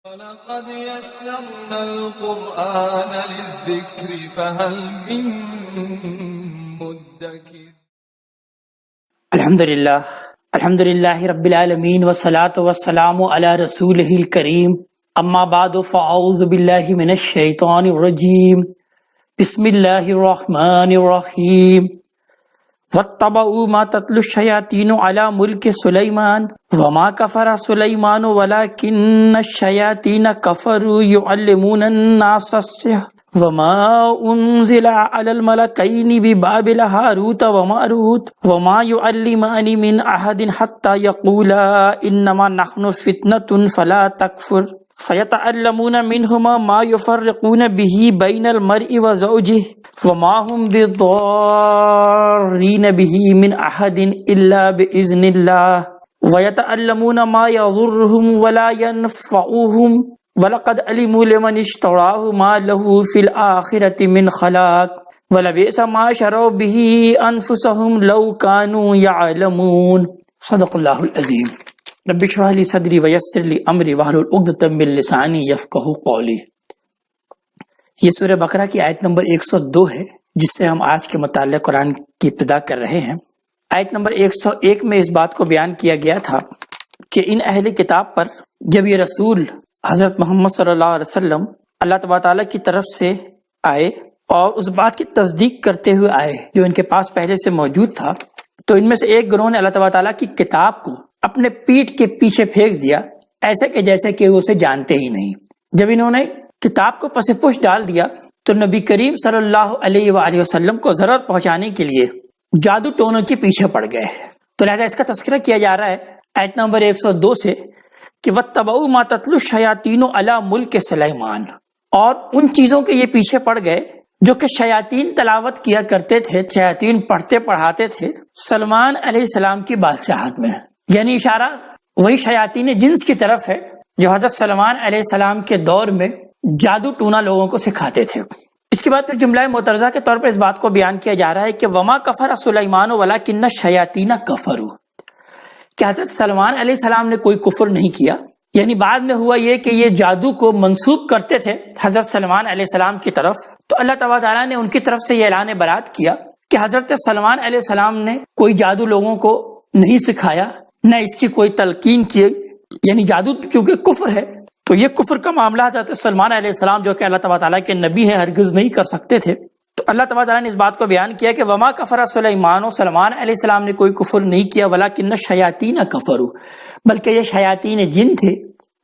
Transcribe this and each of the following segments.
وَلَقَدْ يَسَّرْنَا الْقُرْآنَ لِلذِّكْرِ فَهَلْ مِن مُّدَّكِرٍ۔ الحمدللہ رب العالمین والصلاة والسلام علی رسولہ الکریم، اما بعد فاعوذ باللہ من الشیطان الرجیم، بسم اللہ الرحمن الرحیم۔ واتبعوا ما تتلو الشیاطین علی ملک سلیمان وما کفر سلیمان ولکن الشیاطین کفروا یعلمون الناس السحر وما انزل علی الملکین ببابل ہاروت وماروت وما یعلمان من احد حتی یقولا انما نحن فتنة فلا تکفر فیتعلمون منہما ما یفرقون به بین المرء وزوجہ وما هم بضارین به من احد الا باذن اللہ ویتعلمون ما یضرهم ولا ينفعهم وَلَقَدْ عَلِمُوا لِمَنِ اشْتَرَاهُ مَا لَهُ فِي الْآخِرَةِ مِنْ خَلَاقٍ وَلَبِئْسَ مَا شَرَوْا بِهِ أَنفُسَهُمْ لَوْ كَانُوا يَعْلَمُونَ۔ صدق اللہ العظیم۔ رب اشرح لي صدری ویسر لي امری واحلل عقدۃ من لسانی یفقہوا قولی۔ یہ سورہ بقرہ کی آیت نمبر 102 ہے، جس سے ہم آج کے مطالعہ قرآن کی ابتدا کر رہے ہیں۔ آیت نمبر 101 میں اس بات کو بیان کیا گیا تھا کہ ان اہل کتاب پر جب یہ رسول حضرت محمد صلی اللہ علیہ وسلم اللہ تبارک تعالیٰ کی طرف سے آئے اور اس بات کی تصدیق کرتے ہوئے آئے جو ان کے پاس پہلے سے موجود تھا، تو ان میں سے ایک گروہ نے اللہ تبارک تعالیٰ کی کتاب کو اپنے پیٹھ کے پیچھے پھینک دیا، ایسے کہ جیسے کہ وہ اسے جانتے ہی نہیں۔ جب انہوں نے کتاب کو پس پش ڈال دیا تو نبی کریم صلی اللہ علیہ وآلہ وسلم کو ضرر پہنچانے کے لیے جادو ٹونوں کے پیچھے پڑ گئے۔ تو لہذا اس کا تذکرہ کیا جا رہا ہے آیت نمبر 102 سے کہ وَاتَّبَعُوا مَا تَتْلُو الشَّيَاطِينُ عَلَى مُلْكِ سلیمان، اور ان چیزوں کے یہ پیچھے پڑ گئے جو کہ شیاطین تلاوت کیا کرتے تھے، شیاطین پڑھتے پڑھاتے تھے سلمان علیہ السلام کی بادشاہت میں، یعنی اشارہ وہی شیاطین جنس کی طرف ہے جو حضرت سلمان علیہ السلام کے دور میں جادو ٹونا لوگوں کو سکھاتے تھے۔ اس کے بعد پھر جملہ معترضہ کے طور پر اس بات کو بیان کیا جا رہا ہے کہ وما کفر سلیمان ولکن الشیاطین کفروا، کہ حضرت سلمان علیہ السلام نے کوئی کفر نہیں کیا، یعنی بعد میں ہوا یہ کہ یہ جادو کو منسوب کرتے تھے حضرت سلمان علیہ السلام کی طرف، تو اللہ تبارک تعالیٰ نے ان کی طرف سے یہ اعلان برات کیا کہ حضرت سلمان علیہ السلام نے کوئی جادو لوگوں کو نہیں سکھایا، نہ اس کی کوئی تلقین کی، یعنی جادو چونکہ کفر ہے تو یہ کفر کا معاملہ حضرت سلمان علیہ السلام جو کہ اللہ تبارک تعالیٰ کے نبی ہیں ہرگز نہیں کر سکتے تھے۔ تو اللہ تبارک تعالیٰ نے اس بات کو بیان کیا کہ وما کفر سلیمان، و سلمان علیہ السلام نے کوئی کفر نہیں کیا، ولکن الشیاطین کفروا، بلکہ یہ شیاطین جن تھے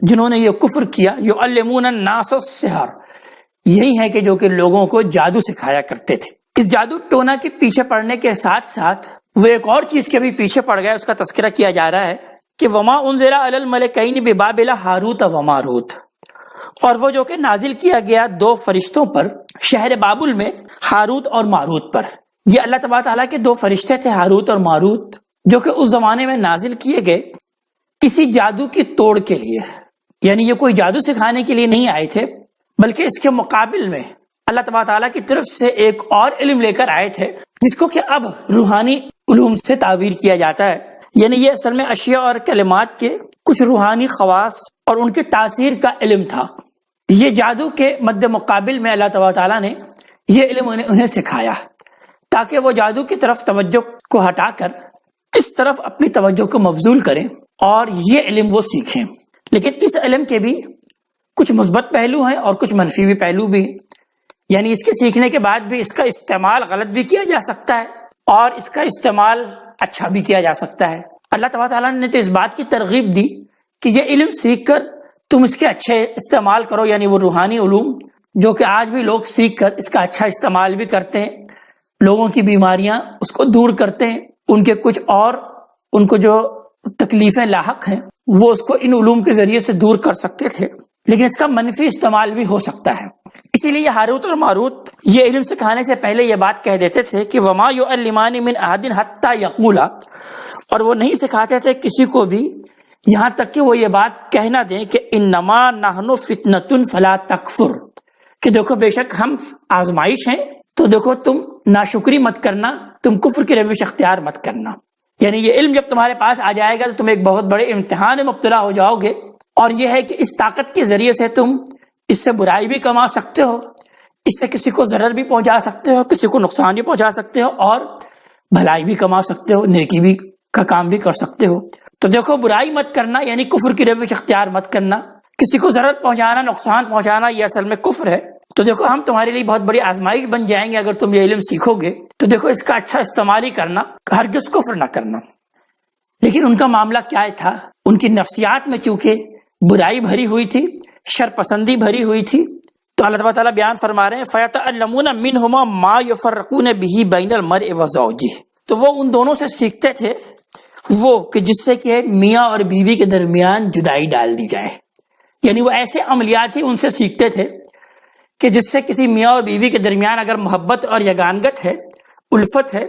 جنہوں نے یہ کفر کیا، یعلمون الناس السحر، یہی ہے کہ جو کہ لوگوں کو جادو سکھایا کرتے تھے۔ اس جادو ٹونا کے پیچھے پڑنے کے ساتھ ساتھ وہ ایک اور چیز کے بھی پیچھے پڑ گئے، اس کا تذکرہ کیا جا رہا ہے کہ وما انزل علی الملکین ببابل ہاروت و ماروت، اور وہ جو کہ نازل کیا گیا دو فرشتوں پر شہر بابل میں، ہاروت اور ماروت پر۔ یہ اللہ تبارک تعالیٰ کے دو فرشتے تھے ہاروت اور ماروت، جو کہ اس زمانے میں نازل کیے گئے کسی جادو کی توڑ کے لیے، یعنی یہ کوئی جادو سکھانے کے لیے نہیں آئے تھے، بلکہ اس کے مقابل میں اللہ تبارک تعالیٰ کی طرف سے ایک اور علم لے کر آئے تھے جس کو کہ اب روحانی علوم سے تعبیر کیا جاتا ہے، یعنی یہ اصل میں اشیاء اور کلمات کے کچھ روحانی خواص اور ان کے تاثیر کا علم تھا۔ یہ جادو کے مد مقابل میں اللہ تبارک تعالیٰ نے یہ علم انہیں سکھایا تاکہ وہ جادو کی طرف توجہ کو ہٹا کر اس طرف اپنی توجہ کو مبذول کریں اور یہ علم وہ سیکھیں۔ لیکن اس علم کے بھی کچھ مثبت پہلو ہیں اور کچھ منفی بھی پہلو بھی ہیں، یعنی اس کے سیکھنے کے بعد بھی اس کا استعمال غلط بھی کیا جا سکتا ہے اور اس کا استعمال اچھا بھی کیا جا سکتا ہے۔ اللہ تبارک تعالیٰ نے تو اس بات کی ترغیب دی کہ یہ علم سیکھ کر تم اس کے اچھے استعمال کرو، یعنی وہ روحانی علوم جو کہ آج بھی لوگ سیکھ کر اس کا اچھا استعمال بھی کرتے ہیں، لوگوں کی بیماریاں اس کو دور کرتے ہیں، ان کے کچھ اور ان کو جو تکلیفیں لاحق ہیں وہ اس کو ان علوم کے ذریعے سے دور کر سکتے تھے، لیکن اس کا منفی استعمال بھی ہو سکتا ہے۔ اسی لیے ہاروت اور ماروت یہ علم سکھانے سے پہلے یہ بات کہہ دیتے تھے کہ وما یعلمان من احد حتی یقولا، اور وہ نہیں سکھاتے تھے کسی کو بھی یہاں تک کہ وہ یہ بات کہنا دیں کہ انما نحن فتنة فلا تکفر، کہ دیکھو بے شک ہم آزمائش ہیں، تو دیکھو تم ناشکری مت کرنا، تم کفر کی روش اختیار مت کرنا۔ یعنی یہ علم جب تمہارے پاس آ جائے گا تو تم ایک بہت بڑے امتحان میں مبتلا ہو جاؤ گے اور یہ ہے کہ اس طاقت کے ذریعے سے تم اس سے برائی بھی کما سکتے ہو، اس سے کسی کو ضرر بھی پہنچا سکتے ہو، کسی کو نقصان بھی پہنچا سکتے ہو، اور بھلائی بھی کما سکتے ہو، نیکی بھی کا کام بھی کر سکتے ہو۔ تو دیکھو، برائی مت کرنا یعنی کفر کی روش اختیار مت کرنا، کسی کو ضرر پہنچانا، نقصان پہنچانا، یہ اصل میں کفر ہے۔ تو دیکھو، ہم تمہارے لیے بہت بڑی آزمائش بن جائیں گے اگر تم یہ علم سیکھو گے، تو دیکھو اس کا اچھا استعمال ہی کرنا، ہرگز کفر نہ کرنا۔ لیکن ان کا معاملہ کیا تھا؟ ان کی نفسیات میں چونکہ برائی بھری ہوئی تھی، شر پسندی بھری ہوئی تھی، تو اللہ تعالیٰ بیان فرما رہے ہیں فَيَتَعَلَّمُونَ مِنْهُمَا مَا يُفَرِّقُونَ بِهِ بَيْنَ الْمَرْءِ وَزَوْجِهِ، تو وہ ان دونوں سے سیکھتے تھے وہ کہ جس سے کہ میاں اور بیوی کے درمیان جدائی ڈال دی جائے، یعنی وہ ایسے عملیات ہی ان سے سیکھتے تھے کہ جس سے کسی میاں اور بیوی کے درمیان اگر محبت اور یگانگت ہے، الفت ہے،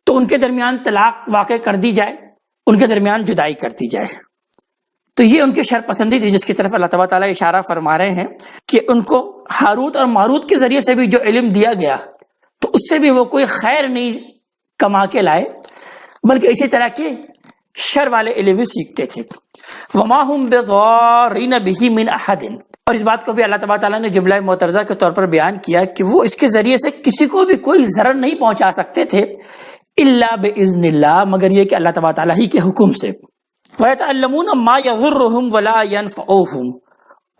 تو ان کے درمیان طلاق واقع کر دی جائے، ان کے درمیان جدائی کر دی جائے۔ تو یہ ان کی شر پسندی تھی، جس کی طرف اللہ تعالیٰ اشارہ فرما رہے ہیں کہ ان کو ہاروت اور ماروت کے ذریعے سے بھی جو علم دیا گیا تو اس سے بھی وہ کوئی خیر نہیں کما کے لائے، بلکہ اسی طرح کے شر والے علم ہی سیکھتے تھے۔ وما هم بضارین به من احد، اور اس بات کو بھی اللہ تعالیٰ نے جملہ معترضہ کے طور پر بیان کیا کہ وہ اس کے ذریعے سے کسی کو بھی کوئی ضرر نہیں پہنچا سکتے تھے الا باذن اللہ، مگر یہ کہ اللہ تعالیٰ ہی کے حکم سے۔ وَيَتَعَلَّمُونَ مَا يَضُرُّهُمْ وَلَا يَنْفَعُهُمْ،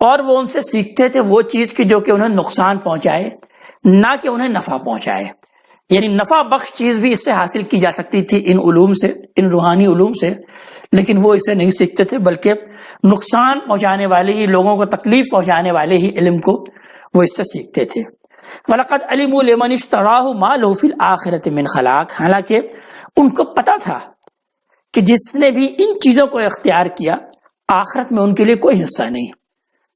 اور وہ ان سے سیکھتے تھے وہ چیز کی جو کہ انہیں نقصان پہنچائے، نہ کہ انہیں نفع پہنچائے، یعنی نفع بخش چیز بھی اس سے حاصل کی جا سکتی تھی ان علوم سے، ان روحانی علوم سے، لیکن وہ اسے نہیں سیکھتے تھے، بلکہ نقصان پہنچانے والے ہی، لوگوں کو تکلیف پہنچانے والے ہی علم کو وہ اس سے سیکھتے تھے۔ وَلَقَدْ عَلِمُوا لِمَنِ اشْتَرَاهُ مَا لَهُ فِي الْآخِرَةِ مِنْ خَلَاقٍ، حالانکہ ان کو پتا تھا کہ جس نے بھی ان چیزوں کو اختیار کیا آخرت میں ان کے لیے کوئی حصہ نہیں۔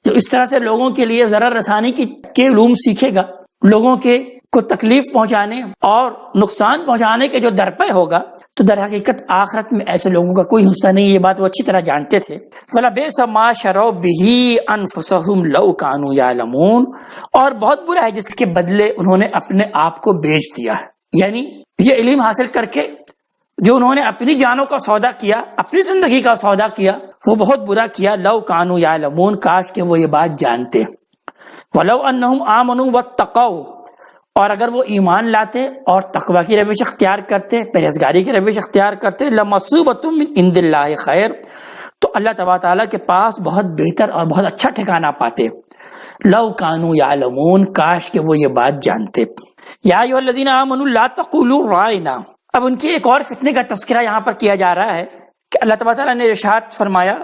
جو اس طرح سے لوگوں کے لیے ضرر رسانی کے علوم سیکھے گا، لوگوں کے کو تکلیف پہنچانے اور نقصان پہنچانے کے جو درپے ہوگا، تو در حقیقت آخرت میں ایسے لوگوں کا کوئی حصہ نہیں۔ یہ بات وہ اچھی طرح جانتے تھے۔ فَلَبِئْسَ مَا شَرَوْا بِهِ أَنفُسَهُمْ لَوْ كَانُوا يَعْلَمُونَ، اور بہت برا ہے جس کے بدلے انہوں نے اپنے آپ کو بیچ دیا، یعنی یہ علم حاصل کر کے جو انہوں نے اپنی جانوں کا سودا کیا، اپنی زندگی کا سودا کیا، وہ بہت برا کیا۔ لَوْ كَانُوا يَعْلَمُونَ، کاش کہ وہ یہ بات جانتے۔ وَلَوْ أَنَّهُمْ آمَنُوا وَاتَّقَوْا، اور اگر وہ ایمان لاتے اور تقوی کی روش اختیار کرتے، پرہیزگاری کی روش اختیار کرتے، لَمَثُوبَةٌ مِّنْ عِندِ اللَّهِ خَيْرٌ، تو اللہ تعالیٰ کے پاس بہت بہتر اور بہت اچھا ٹھکانہ پاتے۔ لَوْ كَانُوا يَعْلَمُونَ، کاش کہ وہ یہ بات جانتے۔ یا ایھا الذین آمنوا لا تقولوا رائنا، اب ان کی ایک اور فتنے کا تذکرہ یہاں پر کیا جا رہا ہے کہ اللہ تعالیٰ نے ارشاد فرمایا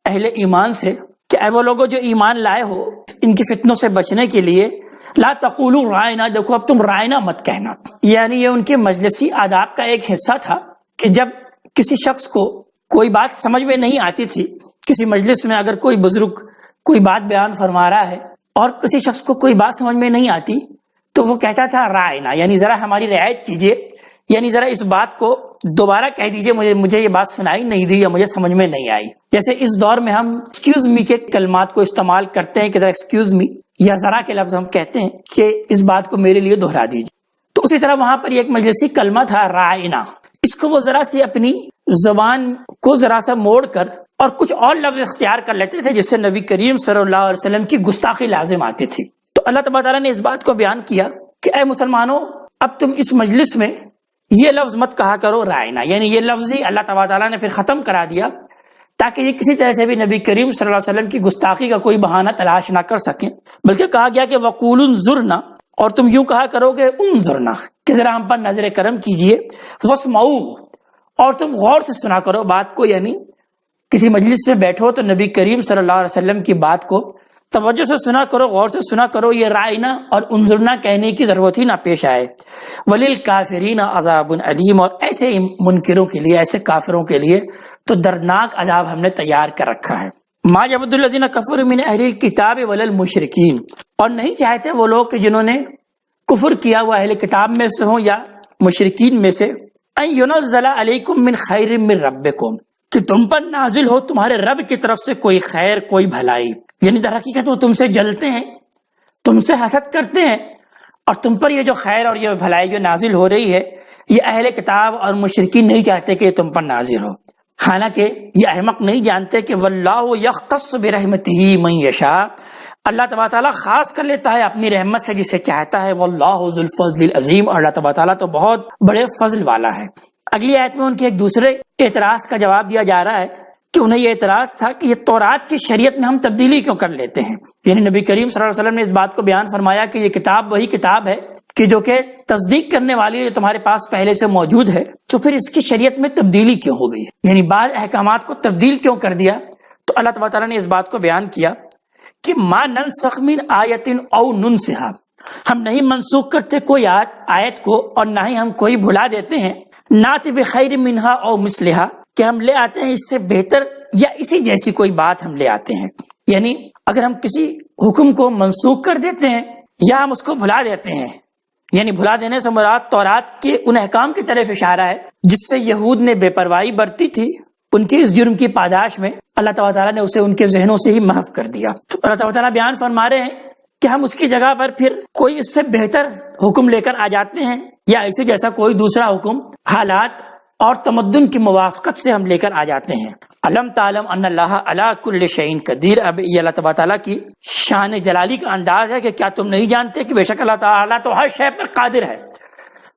اہل ایمان سے کہ اے وہ لوگوں جو ایمان لائے ہو، ان کی فتنوں سے بچنے کے لیے لا تقولوا رائنا، دیکھو اب تم رائنا مت کہنا، یعنی یہ ان کے مجلسی آداب کا ایک حصہ تھا کہ جب کسی شخص کو کوئی بات سمجھ میں نہیں آتی تھی، کسی مجلس میں اگر کوئی بزرگ کوئی بات بیان فرما رہا ہے اور کسی شخص کو کوئی بات سمجھ میں نہیں آتی تو وہ کہتا تھا رائنا، یعنی ذرا ہماری رعایت کیجیے، یعنی ذرا اس بات کو دوبارہ کہہ دیجیے، مجھے یہ بات سنائی نہیں دی یا مجھے سمجھ میں نہیں آئی۔ جیسے اس دور میں ہم ایکسکیوز می کے کلمات کو استعمال کرتے ہیں کہ ذرا ایکسکیوز می، یا ذرا کے لفظ ہم کہتے ہیں کہ اس بات کو میرے لیے دہرا دیجیے، تو اسی طرح وہاں پر ایک مجلسی کلمہ تھا رائنا، اس کو وہ ذرا سی اپنی زبان کو ذرا سا موڑ کر اور کچھ اور لفظ اختیار کر لیتے تھے جس سے نبی کریم صلی اللہ علیہ وسلم کی گستاخی لازم آتی تھی۔ تو اللہ تعالیٰ نے اس بات کو بیان کیا کہ اے مسلمانوں، اب تم اس مجلس میں یہ لفظ مت کہا کرو رائنا، یعنی یہ لفظ ہی اللہ تعالیٰ نے پھر ختم کرا دیا تاکہ یہ کسی طرح سے بھی نبی کریم صلی اللہ علیہ وسلم کی گستاخی کا کوئی بہانہ تلاش نہ کر سکیں، بلکہ کہا گیا کہ وَقُولُوا انظُرْنَا، اور تم یوں کہا کرو کہ انظرنا، کہ ذرا ہم پر نظر کرم کیجئے، وَاسْمَعُوا، اور تم غور سے سنا کرو بات کو، یعنی کسی مجلس میں بیٹھو تو نبی کریم صلی اللہ علیہ وسلم کی بات کو توجہ سے سنا کرو، غور سے سنا کرو، یہ رائنا اور انظرنا کہنے کی ضرورت ہی نہ پیش آئے۔ وَلِلْكَافِرِينَ عَذَابٌ عَلِيمٌ، اور ایسے منکروں کے لیے، ایسے کافروں کے لیے تو دردناک عذاب ہم نے تیار کر رکھا ہے۔ مَا يَوَدُّ الَّذِينَ كَفَرُوا مِنْ أَهْلِ الْكِتَابِ وَلَا الْمُشْرِكِينَ، اور نہیں چاہتے وہ لوگ کہ جنہوں نے کفر کیا وہ اہل کتاب میں سے ہوں یا مشرکین میں سے، أَن يُنَزَّلَ عَلَيْكُم مِّنْ خَيْرٍ مِّن رَبِّكُم، کہ تم پر نازل ہو تمہارے رب کی طرف سے کوئی خیر، کوئی بھلائی، یعنی در حقیقت وہ تم سے جلتے ہیں، تم سے حسد کرتے ہیں، اور تم پر یہ جو خیر اور یہ بھلائی جو نازل ہو رہی ہے یہ اہل کتاب اور مشرکین نہیں چاہتے کہ یہ تم پر نازل ہو۔ حالانکہ یہ احمق نہیں جانتے کہ واللہ یختص برحمتہ من یشاء، اللہ تبارک تعالیٰ خاص کر لیتا ہے اپنی رحمت سے جسے چاہتا ہے، واللہ ذو الفضل العظیم، اور اللہ تبارک تعالیٰ تو بہت بڑے فضل والا ہے۔ اگلی آیت میں ان کے ایک دوسرے اعتراض کا جواب دیا جا رہا ہے کہ انہیں یہ اعتراض تھا کہ یہ تورات کی شریعت میں ہم تبدیلی کیوں کر لیتے ہیں، یعنی نبی کریم صلی اللہ علیہ وسلم نے اس بات کو بیان فرمایا کہ یہ کتاب وہی کتاب ہے کہ جو کہ تصدیق کرنے والی ہے جو تمہارے پاس پہلے سے موجود ہے، تو پھر اس کی شریعت میں تبدیلی کیوں ہو گئی، یعنی بعض احکامات کو تبدیل کیوں کر دیا۔ تو اللہ تبارک تعالیٰ نے اس بات کو بیان کیا کہ ما ننسخ من آیت او ننسہا، ہم نہیں منسوخ کرتے کوئی آیت کو اور نہ ہی ہم کوئی بھلا دیتے ہیں، نات بخیر منہا او مثلہا، کہ ہم لے آتے ہیں اس سے بہتر یا اسی جیسی کوئی بات ہم لے آتے ہیں، یعنی اگر ہم کسی حکم کو منسوخ کر دیتے ہیں یا ہم اس کو بھلا دیتے ہیں، یعنی بھلا دینے سے مراد تورات کے ان احکام کی طرف اشارہ ہے جس سے یہود نے بے پرواہی برتی تھی، ان کے اس جرم کی پاداش میں اللہ تعالیٰ نے اسے ان کے ذہنوں سے ہی محو کر دیا۔ تو اللہ تعالیٰ بیان فرما رہے ہیں کہ ہم اس کی جگہ پر پھر کوئی اس سے بہتر حکم لے کر آ جاتے ہیں یا اسے جیسا کوئی دوسرا حکم حالات اور تمدن کی موافقت سے ہم لے کر آ جاتے ہیں۔ علم تعلم ان اللہ علی کل شیء قدیر، اب یہ اللہ تعالیٰ کی شان جلالی کا انداز ہے کہ کیا تم نہیں جانتے کہ بے شک اللہ تعالیٰ تو ہر شے پر قادر ہے،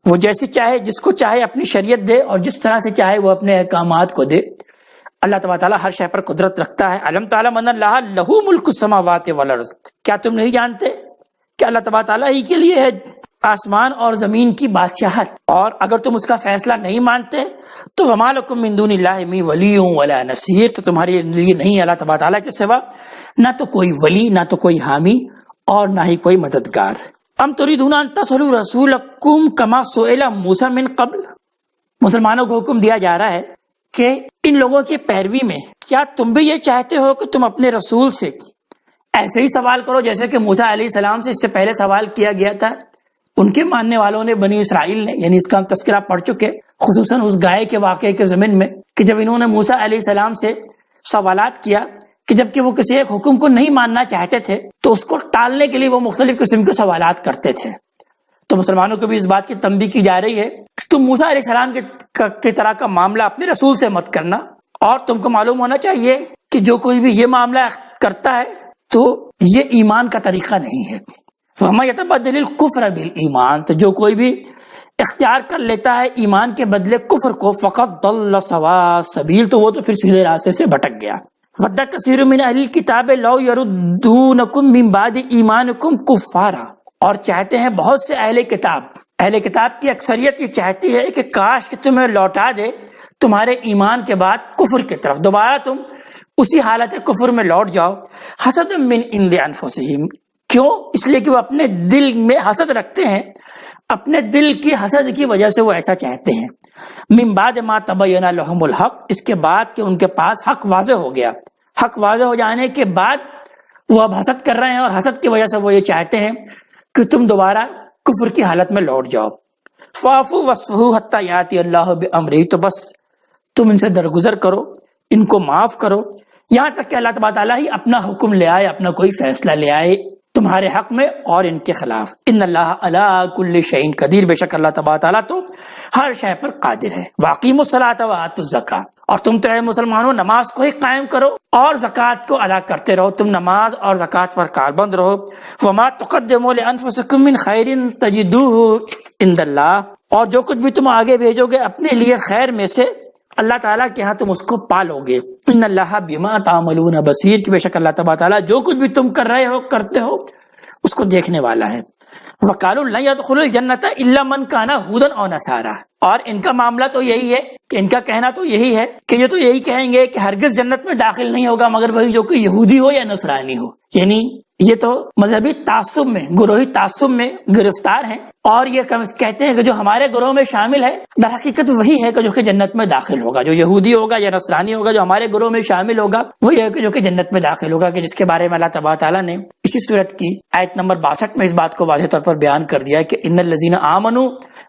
وہ جیسی چاہے جس کو چاہے اپنی شریعت دے اور جس طرح سے چاہے وہ اپنے احکامات کو دے۔ اللہ تبارک تعالیٰ ہر شے پر قدرت رکھتا ہے۔ علم تعلم ان اللہ لہ ملک السماوات والارض، کیا تم نہیں جانتے کہ اللہ تبارک تعالیٰ ہی کے لیے ہے آسمان اور زمین کی بادشاہت، اور اگر تم اس کا فیصلہ نہیں مانتے تو وما لکم من دون اللہ من ولی ولا نصیر، تو تمہارے لیے نہیں اللہ تبارک تعالیٰ کے سوا نہ تو کوئی ولی، نہ تو کوئی حامی، اور نہ ہی کوئی مددگار۔ ام تريدون ان تسألوا رسولکم کما سئل موسیٰ من قبل، مسلمانوں کو حکم دیا جا رہا ہے کہ ان لوگوں کی پیروی میں کیا تم بھی یہ چاہتے ہو کہ تم اپنے رسول سے ایسے ہی سوال کرو جیسے کہ موسیٰ علیہ السلام سے اس سے پہلے سوال کیا گیا تھا؟ ان کے ماننے والوں نے، بنی اسرائیل نے، یعنی اس کا ہم تذکرہ پڑھ چکے، خصوصاً اس گائے کے واقعے کے ضمن میں کہ جب انہوں نے موسیٰ علیہ السلام سے سوالات کیا کہ جبکہ وہ کسی ایک حکم کو نہیں ماننا چاہتے تھے تو اس کو ٹالنے کے لیے وہ مختلف قسم کے سوالات کرتے تھے۔ تو مسلمانوں کو بھی اس بات کی تنبیہ کی جا رہی ہے کہ تم موسیٰ علیہ السلام کی طرح کا معاملہ اپنے رسول سے مت کرنا، اور تم کو معلوم ہونا چاہیے کہ جو کوئی بھی یہ معاملہ کرتا ہے تو یہ ایمان کا طریقہ نہیں ہے۔ وَمَا يَتَبَدَّلِ الْكُفْرَ بِالْإِيمَانِ، تو جو کوئی بھی اختیار کر لیتا ہے ایمان کے بدلے کفر کو، فَقَدْ ضَلَّ سَوَاءَ السَّبِيلِ، تو وہ تو پھر سیدھے راستے سے بھٹک گیا۔ وَدَّ كَثِيرٌ مِّنْ أَهْلِ الْكِتَابِ لَوْ يَرُدُّونَكُم مِّن بَعْدِ إِيمَانِكُمْ كُفَّارًا، اور چاہتے ہیں بہت سے اہل کتاب کی اکثریت یہ چاہتی ہے کہ کاش کہ تمہیں لوٹا دے تمہارے ایمان کے بعد کفر کی طرف، دوبارہ تم اسی حالت کفر میں لوٹ جاؤ۔ حسد من عند انفسہم، کیوں؟ اس لیے کہ وہ اپنے دل میں حسد رکھتے ہیں، اپنے دل کی حسد کی وجہ سے وہ ایسا چاہتے ہیں۔ من بعد ما تبین لہم الحق، اس کے بعد کہ ان کے پاس حق واضح ہو گیا، حق واضح ہو جانے کے بعد وہ اب حسد کر رہے ہیں، اور حسد کی وجہ سے وہ یہ چاہتے ہیں کہ تم دوبارہ کفر کی حالت میں لوٹ جاؤ۔ فاعفوا واصفحوا حتی یاتی اللہ بامرہ، تو بس تم ان سے درگزر کرو، ان کو معاف کرو، یہاں تک کہ اللہ تبارک تعالیٰ ہی اپنا حکم لے آئے، اپنا کوئی فیصلہ لے آئے تمہارے حق میں اور ان کے خلاف۔ ان اللہ علی کل شیء قدیر، بے شک اللہ تبارک تعالیٰ تو ہر شے پر قادر ہے۔ واقیموا الصلاۃ وآتوا الزکاۃ، اور تم تو اے مسلمانوں نماز کو ہی قائم کرو اور زکوٰۃ کو ادا کرتے رہو، تم نماز اور زکوٰۃ پر کاربند رہو۔ وما تقدموا لانفسکم من خیر تجدوہ عند اللہ، اور جو کچھ بھی تم آگے بھیجو گے اپنے لیے خیر میں سے اللہ تعالیٰ کے ہاں تم اس کو پالو گے۔ ان اللہ بما تعملون بصیر، کہ بے شک اللہ تبارک تعالیٰ جو کچھ بھی تم کر رہے ہو کرتے ہو اس کو دیکھنے والا ہے۔ وقالوا لن يدخل الجنۃ الا من کان ہودا او نصارا، اور ان کا معاملہ تو یہی ہے کہ ان کا کہنا تو یہی ہے کہ یہ تو یہی کہیں گے کہ ہرگز جنت میں داخل نہیں ہوگا مگر وہی جو کہ یہودی ہو یا نصرانی ہو، یعنی یہ تو مذہبی تعصب میں، گروہی تعصب میں گرفتار ہیں، اور یہ کہتے ہیں کہ جو ہمارے گروہ میں شامل ہے در حقیقت وہی ہے کہ جو کہ جنت میں داخل ہوگا، جو یہودی ہوگا یا نصرانی ہوگا جو ہمارے گروہ میں شامل ہوگا وہی ہے کہ جو کہ جنت میں داخل ہوگا، کہ جس کے بارے میں اللہ تبارک تعالیٰ نے اسی صورت کی آیت نمبر 62 میں اس بات کو واضح طور پر بیان کر دیا ہے کہ ان الذین آمنوا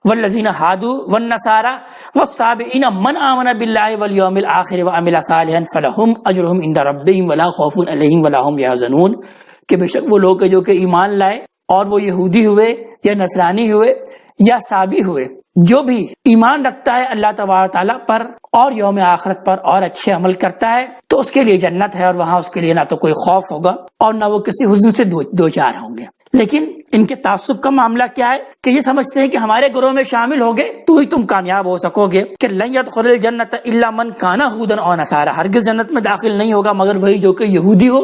والذین ہادوا والنصارى والصابئین من آمن باللہ والیوم الآخر وعمل صالحا فلہم اجرہم عند ربہم ولا خوف علیہم ولا هم یحزنون، کہ بے شک وہ لوگ جو کہ ایمان لائے اور وہ یہودی ہوئے یا نصرانی ہوئے یا صابی ہوئے جو بھی ایمان رکھتا ہے اللہ تبارک تعالیٰ پر اور یوم آخرت پر اور اچھے عمل کرتا ہے تو اس کے لیے جنت ہے، اور وہاں اس کے لیے نہ تو کوئی خوف ہوگا اور نہ وہ کسی حزن سے دو چار ہوں گے۔ لیکن ان کے تعصب کا معاملہ کیا ہے کہ یہ سمجھتے ہیں کہ ہمارے گروہ میں شامل ہوگے تو ہی تم کامیاب ہو سکو گے، کہ لن يدخل الجنت الا من کان هودا او نصارا، ہرگز جنت میں داخل نہیں ہوگا مگر وہی جو کہ یہودی ہو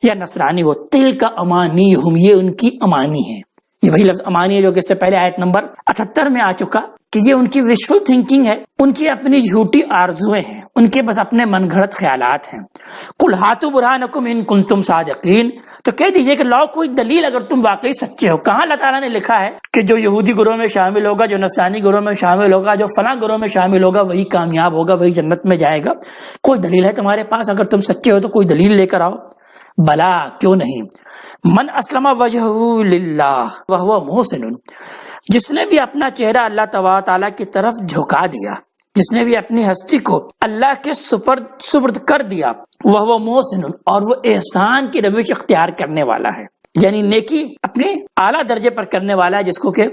یا نصرانی ہو۔ تلک امانیہم، یہ ان کی امانی ہے، یہ وہی لفظ امانی ہے جو کہ اس سے پہلے آیت نمبر 78 میں آ چکا، کہ یہ ان کی وشفل تھنکنگ ہے، ان کی اپنی جھوٹی آرزویں ہیں، ان کے بس اپنے من گھڑت خیالات ہیں۔ قل ہاتوا برہانکم ان کنتم صادقین، تو کہہ دیجئے کہ لاؤ کوئی دلیل اگر تم واقعی سچے ہو۔ کہاں اللہ تعالیٰ نے لکھا ہے کہ جو یہودی گروہ میں شامل ہوگا، جو نصرانی گروہ میں شامل ہوگا، جو فلاں گروہ میں شامل ہوگا وہی کامیاب ہوگا، وہی جنت میں جائے گا؟ کوئی دلیل ہے تمہارے پاس؟ اگر تم سچے ہو تو کوئی دلیل لے کر آؤ۔ بلا، کیوں نہیں؟ من اسلم وجہہ للہ وہو محسن، جس نے بھی اپنا چہرہ اللہ تبارک تعالیٰ کی طرف جھکا دیا، جس نے بھی اپنی ہستی کو اللہ کے سپرد کر دیا، وہ محسن، اور وہ احسان کی روش اختیار کرنے والا ہے، یعنی نیکی اپنے اعلیٰ درجے پر کرنے والا ہے، جس کو کہ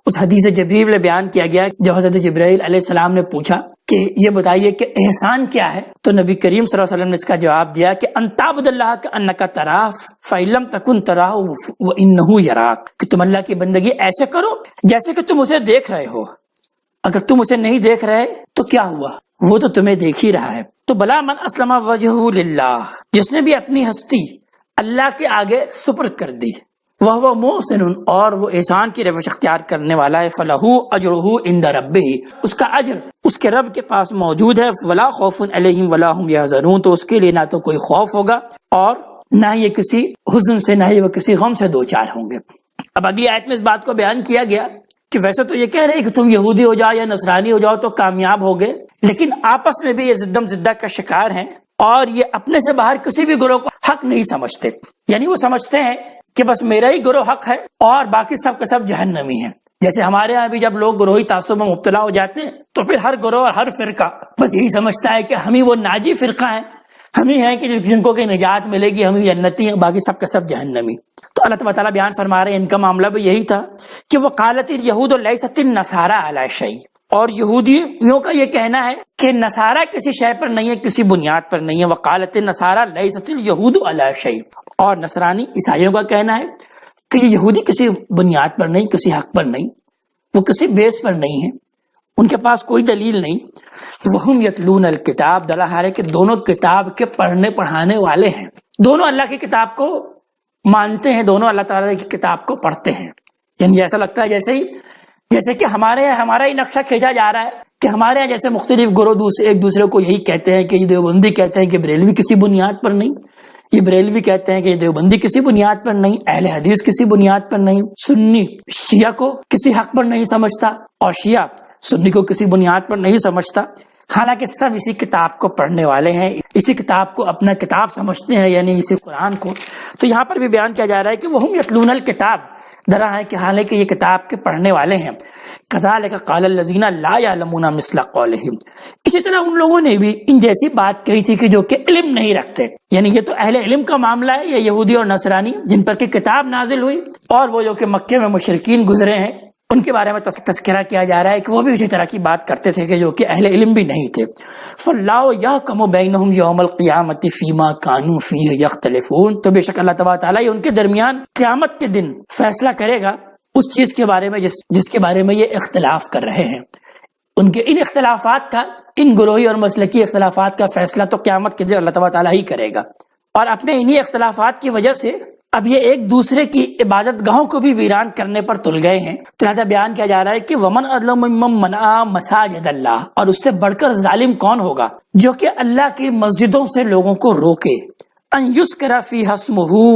اس حدیث جبریل میں بیان کیا گیا جب حضرت جبرائیل علیہ السلام نے پوچھا کہ یہ بتائیے کہ احسان کیا ہے، تو نبی کریم صلی اللہ علیہ وسلم نے اس کا جواب دیا کہ ان تعبد اللہ کانک تراہ فإن لم تکن تراہ وانہ یراک، کہ تم اللہ کی بندگی ایسے کرو جیسے کہ تم اسے دیکھ رہے ہو، اگر تم اسے نہیں دیکھ رہے تو کیا ہوا، وہ تو تمہیں دیکھ ہی رہا ہے۔ تو بلا من اسلم وجہہ للہ، جس نے بھی اپنی ہستی اللہ کے آگے سپرد کر دی، وہ محسن، اور وہ احسان کی روش اختیار کرنے والا ہے، فلہ اجرہ عند ربہ، اس کا اجر اس کے رب کے پاس موجود ہے، ولا خوف علیہم ولا هم یحزنون، تو اس کے لیے نہ تو کوئی خوف ہوگا اور نہ یہ کسی حزن سے، نہ ہی وہ کسی غم سے دو چار ہوں گے۔ اب اگلی آیت میں اس بات کو بیان کیا گیا کہ ویسے تو یہ کہہ رہے کہ تم یہودی ہو جاؤ یا نصرانی ہو جاؤ تو کامیاب ہوگے، لیکن آپس میں بھی یہ زدم زدہ کا شکار ہیں، اور یہ اپنے سے باہر کسی بھی گروہ کو حق نہیں سمجھتے، یعنی وہ سمجھتے ہیں کہ بس میرا ہی گروہ حق ہے اور باقی سب کے سب جہنمی ہیں۔ جیسے ہمارے ہاں بھی جب لوگ گروہی تعصب میں مبتلا ہو جاتے ہیں تو پھر ہر گروہ اور ہر فرقہ بس یہی سمجھتا ہے کہ ہم ہی وہ ناجی فرقہ ہیں، ہم ہی ہیں کہ جن کو کہ نجات ملے گی، ہم ہی جنتی ہیں، باقی سب کے سب جہنمی۔ تو اللہ تعالیٰ بیان فرما رہے ہیں ان کا معاملہ بھی یہی تھا کہ وہ قالت الیہود لیست النصارى علی شیء، اور یہودیوں کا یہ کہنا ہے کہ نصارہ کسی شے پر نہیں ہے، کسی بنیاد پر نہیں ہے، وقالت النصارى لیست الیہود علی شیء، اور نصرانی عیسائیوں کا کہنا ہے کہ یہ یہودی کسی بنیاد پر نہیں، کسی حق پر نہیں، وہ کسی بیس پر نہیں ہے، ان کے پاس کوئی دلیل نہیں۔ وہم یتلون الکتاب، دلائل ہے کہ دونوں کتاب کے پڑھنے پڑھانے والے ہیں، دونوں اللہ کی کتاب کو مانتے ہیں، دونوں اللہ تعالیٰ کی کتاب کو پڑھتے ہیں۔ یعنی ایسا لگتا ہے جیسے کہ ہمارے یہاں ہمارا ہی نقشہ کھینچا جا رہا ہے کہ ہمارے یہاں جیسے مختلف گروہ ایک دوسرے کو یہی کہتے ہیں کہ یہ دیوبندی کہتے ہیں کہ بریلوی کسی بنیاد پر نہیں، یہ بریلوی کہتے ہیں کہ یہ دیوبندی کسی بنیاد پر نہیں، اہل حدیث کسی بنیاد پر نہیں، سنی شیعہ کو کسی حق پر نہیں سمجھتا اور شیعہ سنی کو کسی بنیاد پر نہیں سمجھتا، حالانکہ سب اسی کتاب کو پڑھنے والے ہیں، اسی کتاب کو اپنا کتاب سمجھتے ہیں، یعنی اسی قرآن کو۔ تو یہاں پر بھی بیان کیا جا رہا ہے کہ وہ یتلون الکتاب، درا ہے کہ حالانکہ یہ کتاب کے پڑھنے والے ہیں۔ کذالک قال الذین لا یعلمون مثل قولہم، اسی طرح ان لوگوں نے بھی ان جیسی بات کہی تھی کہ جو کہ علم نہیں رکھتے، یعنی یہ تو اہل علم کا معاملہ ہے، یہ یہودی اور نصرانی جن پر کہ کتاب نازل ہوئی، اور وہ جو کہ مکے میں مشرکین گزرے ہیں ان کے بارے میں تذکرہ کیا جا رہا ہے کہ وہ بھی اسی طرح کی بات کرتے تھے کہ جو کہ اہل علم بھی نہیں تھے۔ فَاللَّهُ يَحْكُمُ بَيْنَهُمْ يَوْمَ الْقِيَامَةِ فِيمَا كَانُوا فِيهِ يَخْتَلِفُونَ، تو بے شک اللہ تبارک تعالیٰ ان کے درمیان قیامت کے دن فیصلہ کرے گا اس چیز کے بارے میں جس کے بارے میں یہ اختلاف کر رہے ہیں۔ ان کے ان اختلافات کا، ان گروہی اور مسلکی اختلافات کا فیصلہ تو قیامت کے دن اللہ تبارک تعالیٰ ہی کرے گا، اور اپنے انہی اختلافات کی وجہ سے اب یہ ایک دوسرے کی عبادت گاہوں کو بھی ویران کرنے پر تل گئے ہیں۔ تو لہذا بیان کیا جا رہا ہے کہ ومن اظلم ممن منع مساجد اللہ، اور اس سے بڑھ کر ظالم کون ہوگا جو کہ اللہ کی مسجدوں سے لوگوں کو روکے، ان یذکر فیہا اسمہ،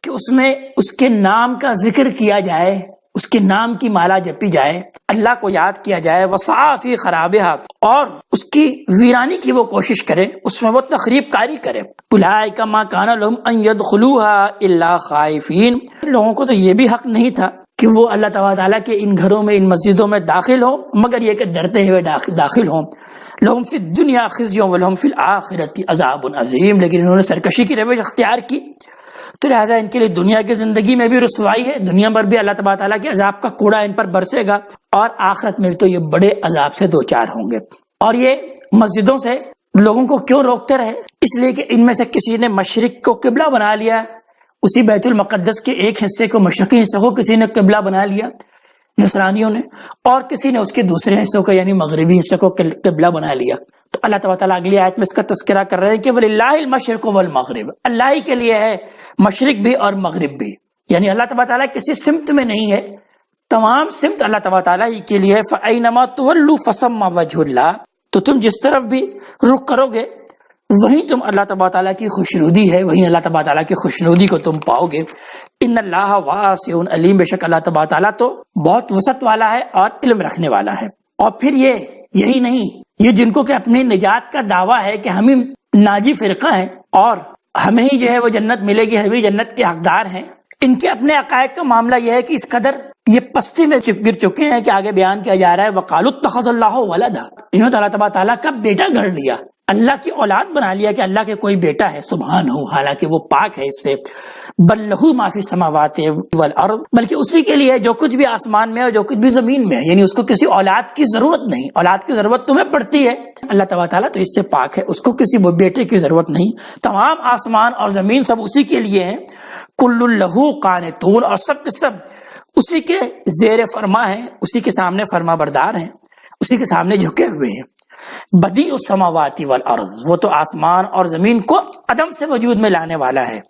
کہ اس میں اس کے نام کا ذکر کیا جائے، اس کے نام کی مالا جپی جائے، اللہ کو یاد کیا جائے، وسعی فی خرابہا، اور اس کی ویرانی کی وہ کوشش کرے، اس میں وہ تخریب کاری کرے۔ اولئک ما کان لهم ان يدخلوها الا خائفین، لوگوں کو تو یہ بھی حق نہیں تھا کہ وہ اللہ تعالیٰ کے ان گھروں میں، ان مسجدوں میں داخل ہوں مگر یہ کہ ڈرتے ہوئے داخل ہوں۔ لهم فی الدنیا خزی ولهم فی الآخرۃ عذاب عظیم، لیکن انہوں نے سرکشی کی روش اختیار کی تو لہٰذا ان کے لیے دنیا کی زندگی میں بھی رسوائی ہے، دنیا پر بھی اللہ تبارک تعالیٰ کے عذاب کا کوڑا ان پر برسے گا، اور آخرت میں تو یہ بڑے عذاب سے دوچار ہوں گے۔ اور یہ مسجدوں سے لوگوں کو کیوں روکتے رہے؟ اس لیے کہ ان میں سے کسی نے مشرق کو قبلہ بنا لیا، اسی بیت المقدس کے ایک حصے کو، مشرقی حصے کو کسی نے قبلہ بنا لیا نصرانیوں نے، اور کسی نے اس کے دوسرے حصوں کو یعنی مغربی حصے کو قبلہ بنا لیا۔ تو اللہ تبارک تعالیٰ اگلی آیت میں اس کا تذکرہ کر رہے ہیں کہ وَلِلَّهِ الْمَشْرِقُ وَالْمَغْرِبُ، اللہ ہی کے لیے ہے مشرق بھی اور مغرب بھی، یعنی اللہ تبارک تعالیٰ کسی سمت میں نہیں ہے، تمام سمت اللہ تبارک تعالیٰ ہی کے لیے ہے۔ فَأَيْنَمَا تُوَلُّوا فَثَمَّ وَجْهُ اللَّهِ، تو تم جس طرف بھی رخ کرو گے وہیں تم اللہ تبارک تعالیٰ کی خوشنودی ہے، وہیں اللہ تبارک تعالیٰ کی خوشنودی کو تم پاؤ گے۔ ان اللہ واسع علیم، بے شک اللہ تبارک تعالیٰ تو بہت وسعت والا ہے اور علم رکھنے والا ہے۔ اور پھر یہی نہیں، یہ جن کو کہ اپنی نجات کا دعویٰ ہے کہ ہم ہی ناجی فرقہ ہیں اور ہمیں ہی جو ہے وہ جنت ملے گی، ہم ہی جنت کے حقدار ہیں، ان کے اپنے عقائد کا معاملہ یہ ہے کہ اس قدر یہ پستی میں گر چکے ہیں کہ آگے بیان کیا جا رہا ہے وَقَالُوا اتَّخَذَ اللَّهُ وَلَدًا، انہوں نے اللہ تبارک تعالیٰ کا بیٹا گھڑ لیا، اللہ کی اولاد بنا لیا کہ اللہ کے کوئی بیٹا ہے، سبحان ہو، حالانکہ وہ پاک ہے اس سے۔ بل لہو ما فی السماوات والارض، بلکہ اسی کے لیے جو کچھ بھی آسمان میں ہے اور جو کچھ بھی زمین میں ہے، یعنی اس کو کسی اولاد کی ضرورت نہیں، اولاد کی ضرورت تمہیں پڑتی ہے، اللہ تبارک تعالیٰ تو اس سے پاک ہے، اس کو کسی بیٹے کی ضرورت نہیں، تمام آسمان اور زمین سب اسی کے لیے ہیں۔ کل لہو قانتون، اور سب کے سب اسی کے زیر فرما ہیں، اسی کے سامنے فرما بردار ہیں، اسی کے سامنے جھکے ہوئے ہیں۔ بدیع السماوات والارض، وہ تو آسمان اور زمین کو عدم سے وجود میں لانے والا ہے۔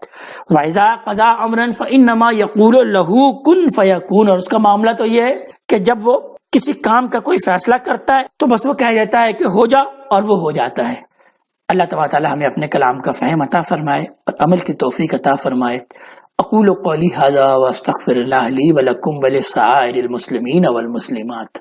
وَإِذَا قَضَىٰ أَمْرًا فَإِنَّمَا يَقُولُ لَهُ كُن فَيَكُونُ، اور اس کا معاملہ تو یہ ہے کہ جب وہ کسی کام کا کوئی فیصلہ کرتا ہے تو بس وہ کہہ دیتا ہے کہ ہو جا، اور وہ ہو جاتا ہے۔ اللہ تبارک تعالیٰ ہمیں اپنے کلام کا فہم عطا فرمائے اور عمل کی توفیق عطا فرمائے۔ اقول قولی ھذا واستغفر اللہ لی ولکم ولسائر المسلمین والمسلمات۔